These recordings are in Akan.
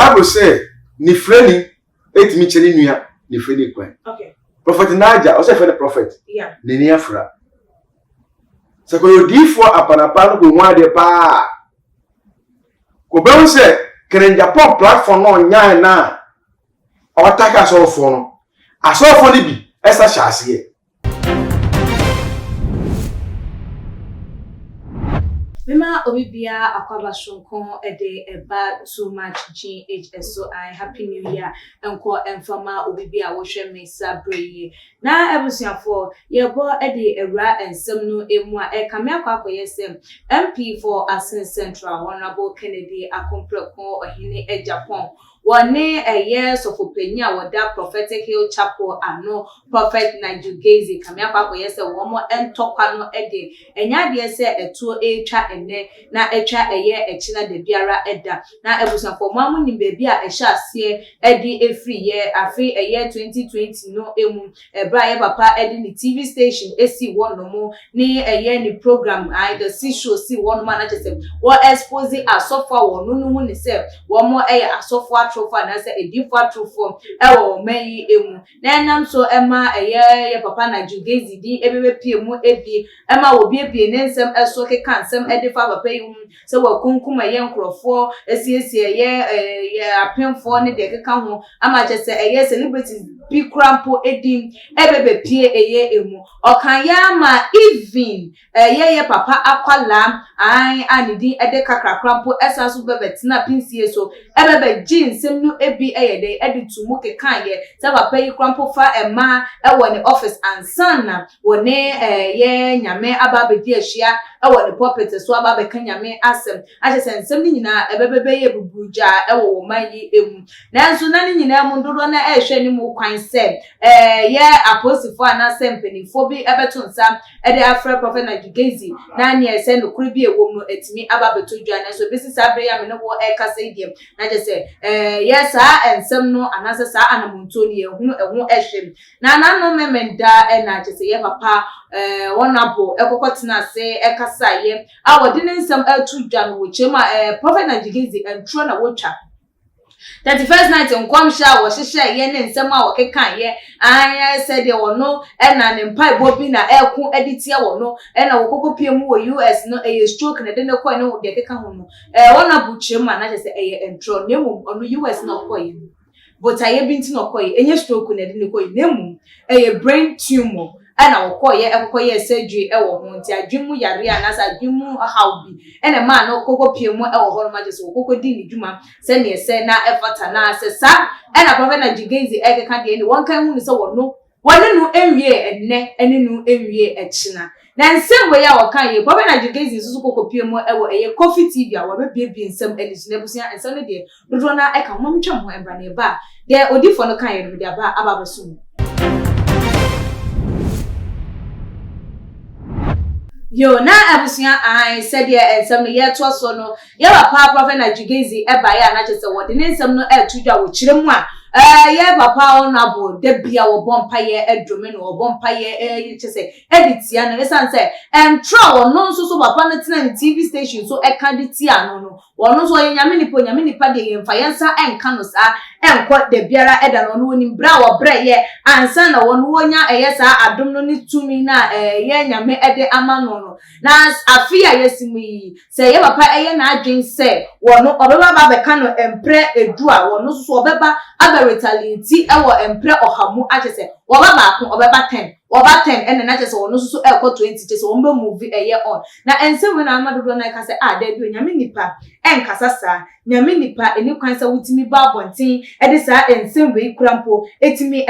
Bible say ni freni etimi cheli nua ni freni kwan. Okay. Prophet Nigel, also for the prophet. Yeah. Ni ni afra. So ko yodi fo apanapa no ko hu ade pa. Ko be say Agyapong platform no nya na o taka so fo no. Asofo ni bi esa hyase. Mema obibia akwaba shonkon ede eba too much GHSO I happy new year enko enfama obibia wo hwe me sabreye na ebusuafo yebo ede ewra ensem no emu a ekame akwakoye sem MP for Asin Central Honorable Kennedy Akompreko ohine Agyapong One a years of opinion with that prophetic hill chapel and no prophet Nigel Gaisie come up yes a woman and talk no ede and ya say a 2 cha and ne na echa a year a china de biara edda na ebusan for mamu ni baby a esha sie edi every year afi a year 2020 no emu e bra ye papa edi ni TV station esi one no mo ni a year ni program I the see show see one man just say what expose as so far one no no ni say one more a so far trofa na say a different trofo e wo mayi emu na nam so ema ye papa na Gaisie di ebebe pie mu ebi ema wo bie ne nsem eso ke kansem edi fa papa yi se wo kunkuma ye nkrofo esiesie ye apemfo ne de keka ho ama je se ye celebrities bi krampo edim ebebe pie eye emu okan ya ma even ye papa akwala an anidi ede kakra krampo esanso bebe tina pinsie so ebebe jinsem no ebi eyede edi tumu keka ye se papa yi krampo fa ema ewo ne office ansana wone ye nyame ababedi ahia ewo ne pulpit so ababeka nyame asem ahyesen nsem ni nyina ebebebe ye bubuja ewo wo mayi emu nanso na ni nyina mu dodo na ehwe ni mu kwan se ye apostle na sempenifo bi ebeto nsa ede afra prophet na Gaisie na ne ese no kuri bi ewo mu etimi ababeto dwa na so bisi sabre ya me no wo ekasa idiem na je se yes ensem no anase sa anamonto ni ehunu ehun ehwem na no memenda na je se ye papa wonabo ekokotena se ekasa ye awodi ne nsem atu dwa no wo chema prophet na Gaisie entro na wotwa 31st night nkwamsha wo hihye ye ne nsem a wo kekan ye anya said ye wono na ne mpai bobi na eku editia wono na wo kokopie mu wo US no stroke na de ne koy no de kekan ho no wona bu chema na se entro nemu onu US no koy but aye binti no koy enye stroke na de ne koy nemu brain tumor ana wokoye surgery ewo ho nti adwemu yare anasa adwemu hawbi ene ma no kokopie mu ewo ho no ma jeso kokodi ni dwuma se ne se na efata na se sa ena prophet na Gaisie ekeka de ni won kan hu ni se wono wone no enwie ene no enwie echina na nsem we ya wokan ye prophet na Gaisie susu kokopie mu ewo coffee TV a wabebie nsem eni nebusia nsem ne de dodo na eka momtwem ho emba ne ba de odifo no kan ye no de aba ababaso Yo na abusia I said yeah ensem no ye to so no ye papa prophet na Gaisie eba ya na chese wo de nsem no etudwa wo kiremu a ye papa honorable de bia wo bompa ye edwome no wo bompa ye chese editia no esanse entro wo no so papa no tina ni TV station so ekaditia no wo so ye nyame nipa de ye mfa yensa enka no sa enko de biara eda no no ni bra wo bre ye ansa na wo no wonya eye sa adom no ni tumi na ye nyame ede ama no na afia yesimu yi se ye papa eye na adwen se wo no obeba ba beka no empre edu a wo no so obeba aba retaliate ewo empre ohamu achese wo ba ko obeba 10 ene na chese wo no so ekọ 20 chese wo mbe movie eye on na ense we na amadodo na ka se da bi nyame nipa enkasa sa nyame nipa eni kwan se wutimi ba abonten ede sa ense we kurampo etimi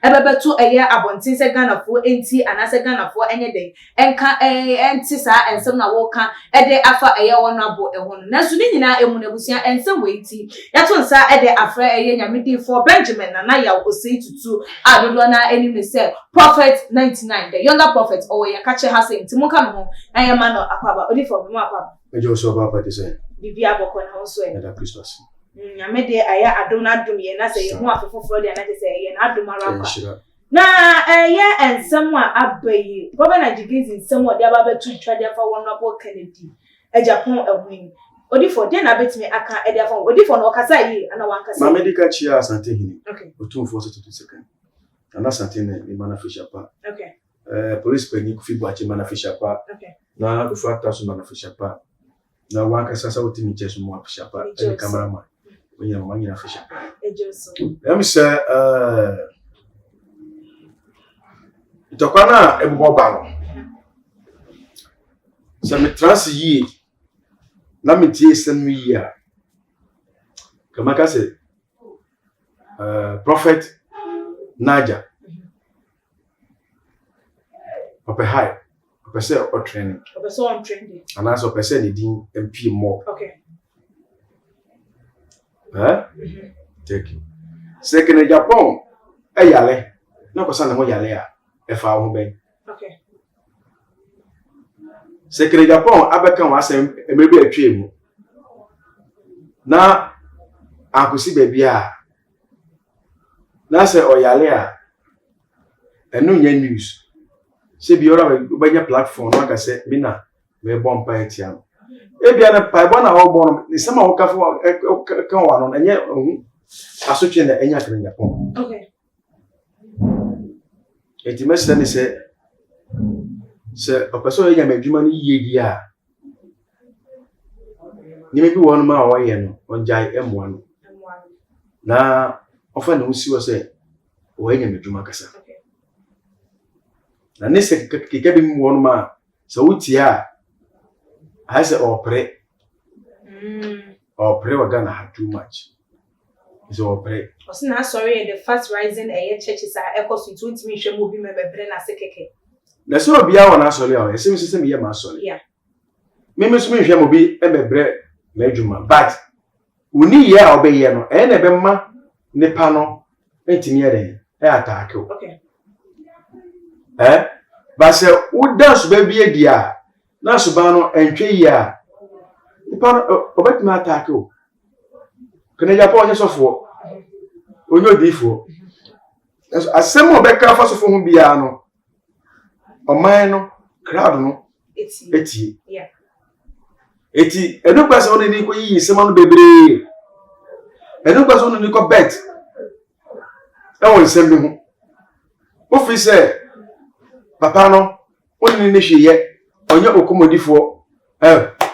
ebebeto eye abonten se ganafo enti anase ganafo enye den enka enti sa ensem na wo ka ede afa eye wonabo eho no na so ni nyina emu na busia ensem we enti yato nsa ede afra eye nyame di for Benjamin na ya osei tutu adodo na eni me se prophet 99 the younger prophet or ya kache hase enti muka no na ya ma no akwaba odi for mu akwaba ejo so papa de say bibia boko na ho so e da Christos nyame de aya adom ye na se ye hu afefoforo de na de se ye na adom ara na ye ensem a abayi prophet na Gaisie ensem o de ababetu twa de fa wonabo Kennedy Agyapong ehun Odi for den abet me aka e dey phone. Odi for no kasa yi ana wan kasa. Ma medical chia asante hini. Okay. Otum for 2 seconds. And asante ne mana fisha pa. Okay. Police penny ku fibo achi mana fisha pa. Okay. Na ufu ata so mana fisha pa. Na wan kasa sa otimi chesu mo fisha pa. E cameraman. Onye ma nyina fisha pa. Ejoso. Let say itokwana ebubo ba no. So me trans yi na me tie sem yi a kama ka say prophet Nigel ope high ope say o training Ope so on trending. and as ope say ne din MP more Okay. Thank you second Agyapong yale na ko sa na ho yale a e fa ho ben Okay. second Agyapong abeka wa asem emebe atwa mu na akosi baby a na say oyale a enu nya news se bi ora banya platform no ka say me na me bomb pa etia no e bia na pa bona ho bon ni sama ho ka fo ka wa no enye asotwe na enya kan Agyapong. Okay. Eti mesle ni se opeso enya madwuma ni yie di a ni me bi won ma wo ye no onjai emwa no na ofa na usi wo se wo enya madwuma kasa. Okay. Na ne se keke bi mu won ma se wutia I say opre wa Ghana had too much. So opre Osina sorry the fast rising churches are echo so 20 me hwe mo bi me bebre na sekeke. na so bia wona asole a ese mi sese me ye ma asole. Yeah. Me so me hwe mo bi e bebre madwuma but uni ye a obeye no e na be ma nipa no entimi ye den e attack o. Okay. Ba se wo dance ba bi edi a na so ba no entwe yi a nipa no obetimi attack o. Kana Agyapong onye sofo onye odifo asem obeka fa sofo hu bia no oman no crowd no eti Yeah. eti enugba se oni ni ko yi sema no bebre enugba se oni ni ko bet e won sem bi hu ofi se papa no oni ni hweye onye okomodifo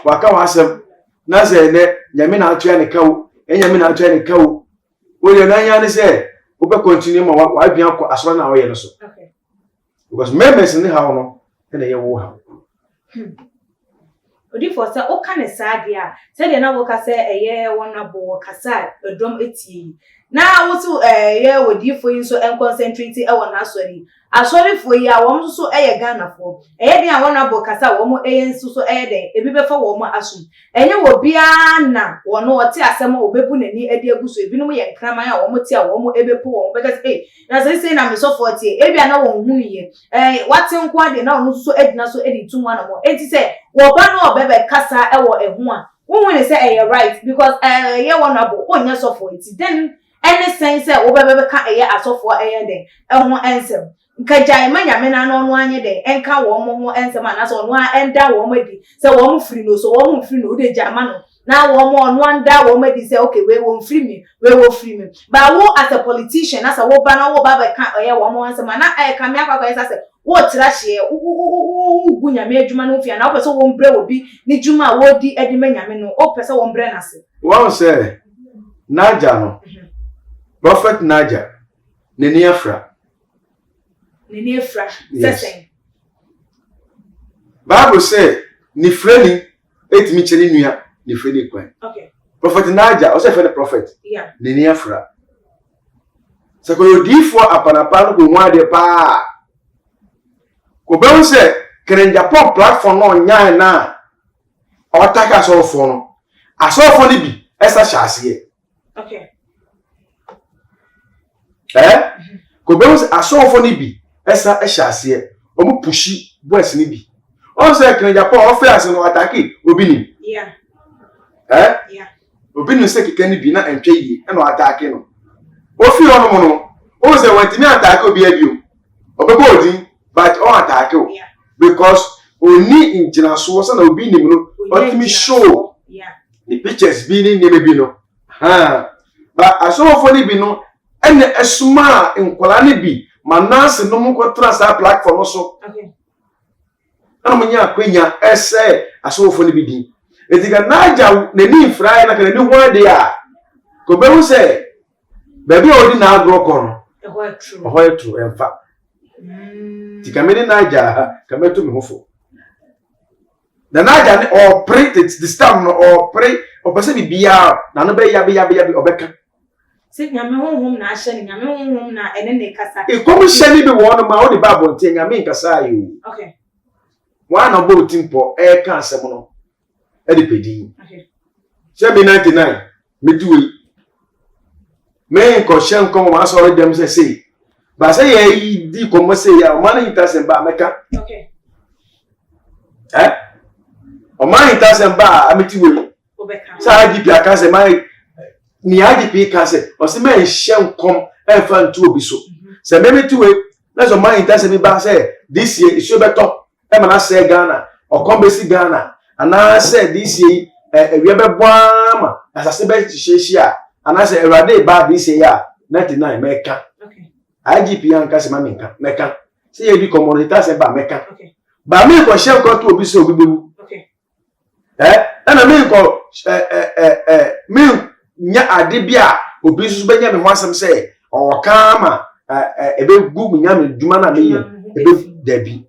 waka wa asem na se ne nyame na atua ne kawo enyame na atua ne kawo we na anya ne se we be continue ma wa bian ko asoro na wo ye no so. Okay. Because members in the house no na ye wo ha. Odi for say o ka ne sa dia say de na wo ka say eye wona bo kasa edom etie na wo so ye odi for yin so en concentrate e wona asori for yi a wo so eye Ghana for eye de a wona bo kasa wo mo eye nso so eye den ebi be fa wo mo asum enye wo bia na wo no wote asem obebu nani ade aguso ebi no ye nkraman a wo mo ti a wo mo ebepu wo be ka say na say na me so for tie ebi na wo hu ye wate nko ade na wo so edina so edi tu wana mo enti say wo ba no obebe kasa e wo ehu a wo hu ne say eye right because ye wona bo onya so for it then any sense wo bebe ka eye asofo eye den ehu ensem nkajai manyame na no no anye den enka wo mo ho ensem ana so no enda wo mo di se wo mo free no so wo mo free no de jama no na wo mo no anda wo mo di say okay we won free me we wo free me but wo as a politician as a wo ba na wo ba be ka eye wo mo ensem na ka me akwa kwa say wo tira hye gu nyame adwuma no fia na wo pese wo mbre wo bi ni dwuma wo di edi manyame no o pese wo mbre na se One say Naja no Prophet Naja neni afra sesen Bible say ni freni etimi cheri nua ni freni kwan. Okay. Prophet Naja o say for the prophet. Yeah. Neni afra. So ko odifo apanapa no ko hu ade pa. Ko be say Agyapong platform no nya na o taka so fo no. Asofo ni bi esa hyase. Okay. Ko be say asofo ni bi esa hyase. Omo pushi boys ni bi. O say Agyapong o fe ase no ataki obi ni. Yeah. Yeah. Obi no say keke ni bi na entwe yi e no ataki no. O fi ono mo no. O say wantimi ataki obi abio. Obebo odi but o ataki o. Yeah. Because oni injina so say na obi ni no ultimate show. Yeah. the pictures be ni maybe no but asofo ni bi no ene esuma nkola ni bi manase no mo ko trasa platform so okay ana munya akwenya ese asofo ni bi din etiga naja na ni fry na kana ni ho de a ko be hu se baby odi na agro kono ho true emfa tika me ni naja ka meto me hofo na naja ni or pray the stam no or pray o pese bibia na no be ya obeka se nyame honhom na ahye nyame honhom na ene ne kasa e komo hye ni bi wo no ma wo di bible ntie nyame nkasa ayo okay wa no bo timpo e ka asem no e de pedi okay se me 99 me duwe me ko hye nko ma so dem se ba se ye di komo se ya o ma na intasem ba meka okay o ma intasem ba ametiwe obeka sa IDP akase mai ni IDP kase o se me hye nkom e fa ntu obi so se me metiwe na so ma intasem mi ba se this year iso beto e ma na se Ghana o kombesi Ghana ana se this year ewie be boama asase be hyehyia ana se Ewrade ba this year 99 meka okay IGP yankase ma menka meka se ye bi community se ba meka okay ba me ko hye nkom to obi so obi bewu okay ana me ko me nya ade bia obi so benya me ho asem se o kama ebe gu nya me duma na me ye ebe dabi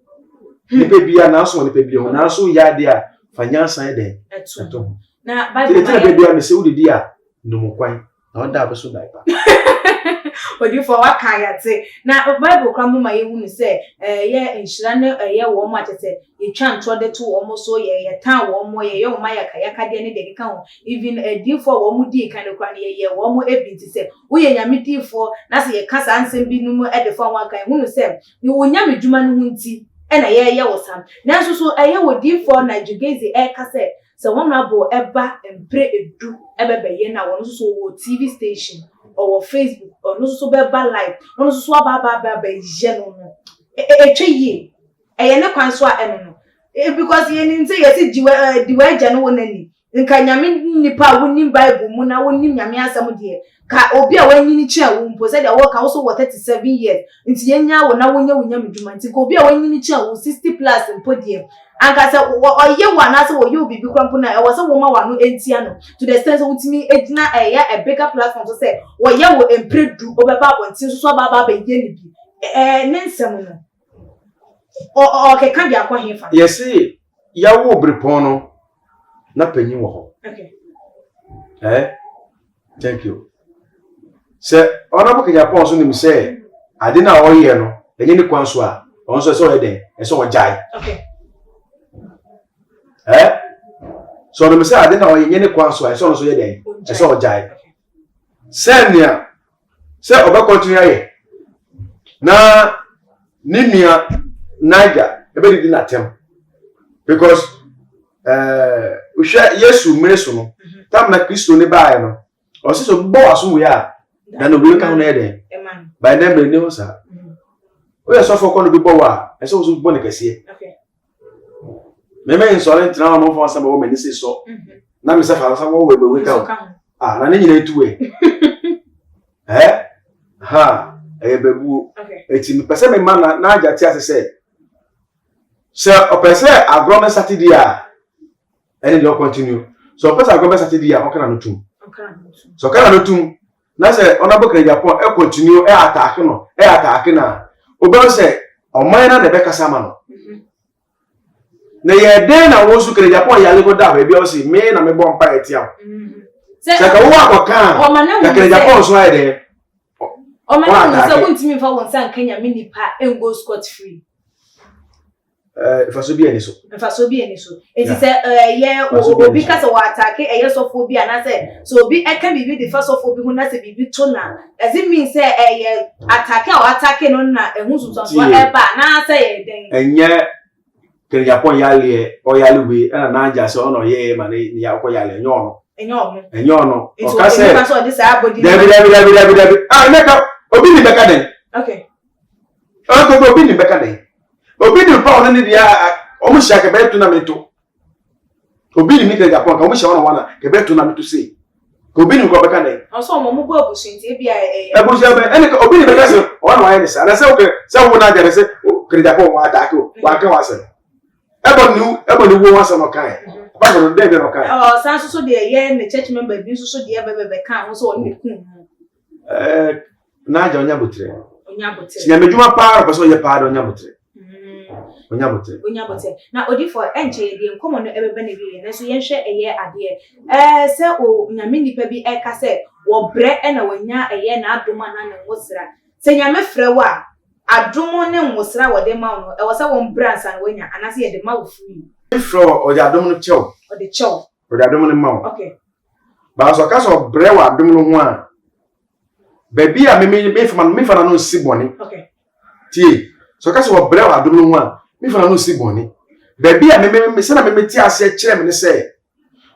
nipa bia na so nipa bia na so ya de a fanya san de eto na bible na bia me se wudi a ndum kwan na oda abeso dai pa odi for waka ya te na bible kra mo ma ye hu ni se ye nhira ne ye wo mo atete ye twa ntro de to wo mo so ye tan wo mo ye wo ma ya ka de ne de ka ho even di for wo mo di kan kra ne ye wo mo ebinti se wo ye nyame di for na se ye kasa ansem bi no mo e de for waka hu ni se ye wo nyame dwuma no hu nti e na ye wo sam na so ye wo di for Nigel Gaisie e ka se wo na bo eba empre edu ebebe ye na wo so wo TV station or Facebook or no so be live no so aba je no etwe ye eye ne kwan so a eno no because ye ni nse ye si diwe je no wonani nka nyame nipa wonim Bible mu na wonim nyame asam de ka obi a wanyini chi a wo mpo se de wo ka wo so 37 years nti ye nya wo na wonya meduma nti ka obi a wanyini chi a wo 60 plus mpo de anka se oye wa na se wo ye obibi krampo na e wo se wo ma wa no entia no to the extent so utimi edina a bigger platform so say wo ye wo empredu obeba abontin so baba ye ni bi ne nsem no o ke ka dia kwa hefa yes ya wo brepon no na panyin wo ho okay thank you se ona bo ke Agyapong so nim se ade na wo ye no enye ni kwan so a on so so he den e so wo jai okay so no me say ade na wo ye ni kwan so a so no so ye den e so wo jai senia se oba continue aye na ninia Nigel ebe di na tem because uhwe Yesu mreso no tam na Kristo ne bae no o se so bo aso we a na no bi ka ho na ede by them be ne ho sa o ye so for kono bi bo wa e so so bo ne kase okay me insolent na no for sama wo me ni se so na me se fa sama wo we ka na ne nyina etuwe bebu eti me pese me man na aja ti ase se o pese agro Saturday a ene dey continue so o pese agro Saturday a o kana no tum so kana no tum na se ona bo Agyapong e continue attack na o be se o man na de be kasa ma no na ye den na wo su Agyapong ya le go da be o se me na me bo mpa etia se ka wo akoka ka Agyapong so ai de o man no se wontimi fa won san Kenya minipa en go scot free faso bi eni so enti se ye obi ka se wa attack ye sofo bi ana se so obi e ka bibi the first sofo bi hu na se bibi to na as it mean se ye attack no na ehun so so e ba na se ye den enye Agyapong ya le o ya le we na anja se ono ye ma ne ya ko ya le enyo no o ka se David meka obi ni beka den okay obi ni beka den obi ni pa oni dia o mu shaka be tournament Obi ni ke Japan ka mo she wana ke beto na me to say. Obi ni ko be ka na. Also mo mo bo abusunti e bia Ebusia be ene ka obi ni be ka say wana wa ni sa. Na say okay, say wo na jare say ke Japan wa attack o. Wa ka wa say. Ebo ni wo wa say no kan. Ba go dey be no kan. Oh, san so de ye ne church member bi so de be kan so o ni kun. Na ja onya botre. Onya botre. Nya medjuma pa ba so ye pa do onya botre. Onya botre. Na odi for enche ye de nkomo no ebebe na bi ye so ye hwe eye ade se o nyame nipa bi e ka se wo bre e na wanya eye na adoma na ne wosra se nyame frɛ wa adomo ne wosra wo de ma no e wo se wo bransa na wanya anase ye de ma wo free ifro o de adomo no chew o de chew o de adomo no ma wo okay ba so ka so bre wa adomo no ho a baby a me fana no si boni okay tie so ka so bre wa adomo no ho a me fana no si boni baby a me se na me ti ase kire me ne se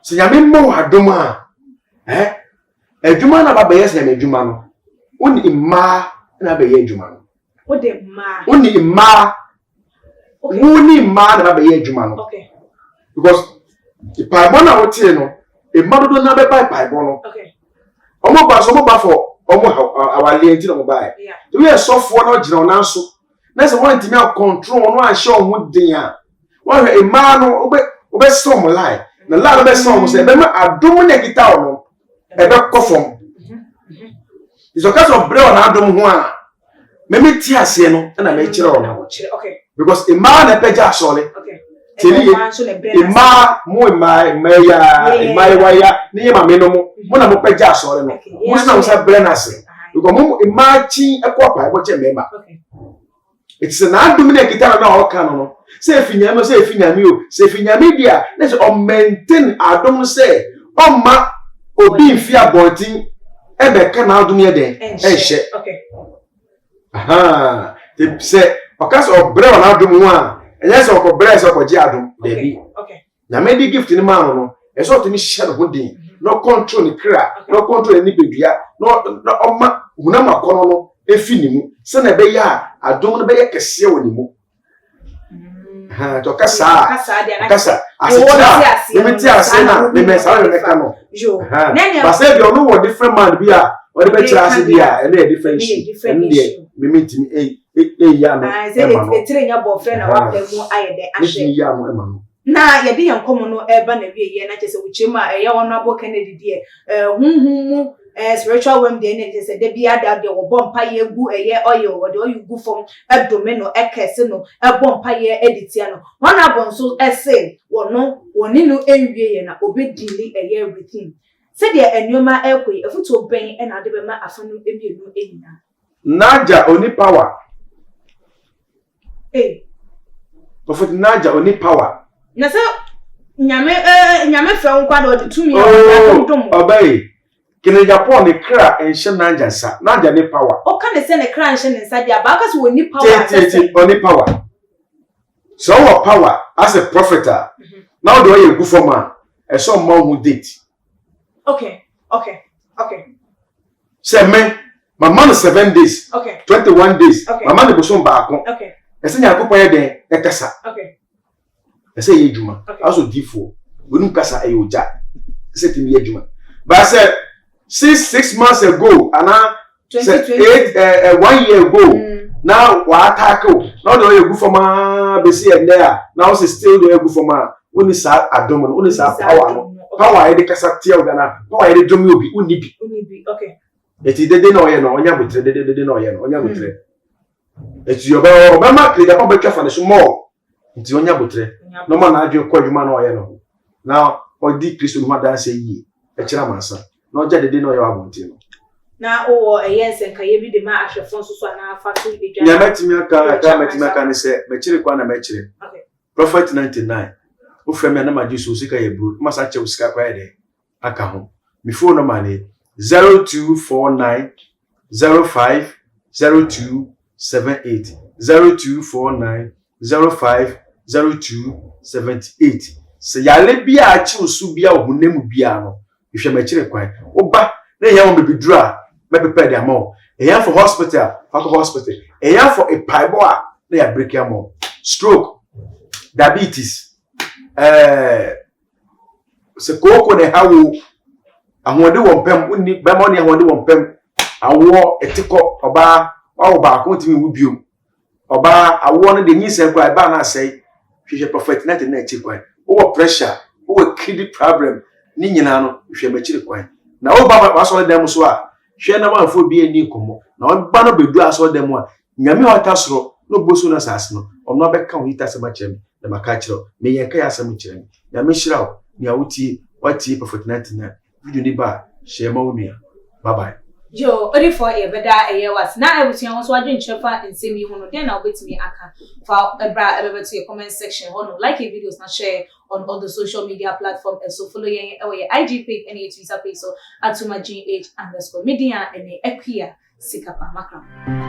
so nyame mo adomo a adwuma na ba be yes nyame adwuma no oni imma na be ye adwuma no o de ma oni imma woni imma na ba be ye adwuma no okay because the paibo na wotie no e madodo na be paibo no okay omo ba for omo awale enti no ba yeah we sofo na ogina ona so na se want me control no a show ho den a wa hwe imma no obe storm lie na la be storm se be ma adom na kita no e be kofom iso ka so bre na adom ho a me ti ase no na me kire ono okay because imma na peja asole okay tell imma ya ni ma me no mo na mo peja asole no mo na mo sa bre na ase because mo imma chi e ko pa e bo che member okay it's an adom na kita na o ka no say finyame o say finyame dia na so o maintain adom say o ma obi fi abontin e be ka na adom ye den e hye okay aha te say okas o bre na adom ho a enye se o bre se o ji adom baby okay na me di gift ni ma no e so to ni hye no din no control ni kra no control ni bedua no o ma hunama kono no e fi ni mu se na be ya adom no be ye kese woni mu to kasa asitira me ti ase na me sa me ka no jo ba say bi onu wo different man bi a o de be kira ase bi a e na different me ti ya no e tire nya boyfriend na wa pẹ mu aye de ahye ya no e ma no na ye de yankomo no e ba na wie ye na chese wuchema e ye wono abo Kennedy die hunhun spiritual realm de na chese de bia da de wo bompa ye gu eye oil wo de oil gu fom edome no ekese no e bompa ye editia no wana abonso ese wono woni no enwie ye na obedili eye everything se de enyoma ekoi efuto ben e na de be ma afanu ebienu enina naja oni power prophet naja oni power na se nyame fra nkwa do tumi obey kene Japan ne kra enhye naja sa naja ne power o kan se ne kra enhye ne sa dia ba ka se oni power oni power so what power as a prophet now do you go for man e so man who date okay say me my man 7 days okay 21 days okay. my man go so baako okay ese nya ko poye den e kasa okay ese ye djuma also D4 wonu kasa e oja ese timi ye djuma but say 6 months ago and 1 year ago now what tackle now do you go for ma be see there now say still do you go for ma woni sa adom no woni sa power e de kasa tie o gana power e de dom obi uni bi okay eti dede na oye no onya botre dede na oye no onya botre eti oba ma kle Japan betwa fa ne so mo enti onya botre no ma na adwe kwadwuma na oye no na odi Kristo no madan se yi e kira mansa na oja dede na oye wa bonti no na o yes nka ye bi de ma ahwefo so na fa to edwa ya metimi aka ne se me kire kwa na me kire okay prophet 99 o frame na ma jisu sika ye bro ma sa che usika kwa ye de aka ho mi phone no ma ne 0249 05 0278 0249 05 0278 se yale bia a chi usu bia ohunemu bia no ihwe machire kwan oba na ye won bebidru a me prepare the amount e for hospital e for a paibo a na ya break am stroke diabetes se koko ne hawo ahode wo pem unni be mo ne ahode wo pem awo etiko oba wa ba ko timi wu biom oba awo no de nyise kwa ba na sei hwehwe prophet na te na echi kwan wo pressure wo kidney problem ni nyina no hwehwe machiri kwan na wo ba ba so dem so a hwe na manfo bi ani komo na wo ba no bedu aso dem a nyame hota soro no boso na sase no omno beka wo hita sema chem na maka kiro me yenka ya asem kirem nyame hyira wo ni awuti wati prophet na te na video ni ba shema wo nua bye bye. Yo, only for a better a was now I was young, so I didn't check out and see me one. Then I'll wait to me. I can for a bra to your comment section. Or like a videos, not share on all the social media platforms. And so follow your IG page and your Twitter page. So at my GH_media and a Equia Sikapa Macron.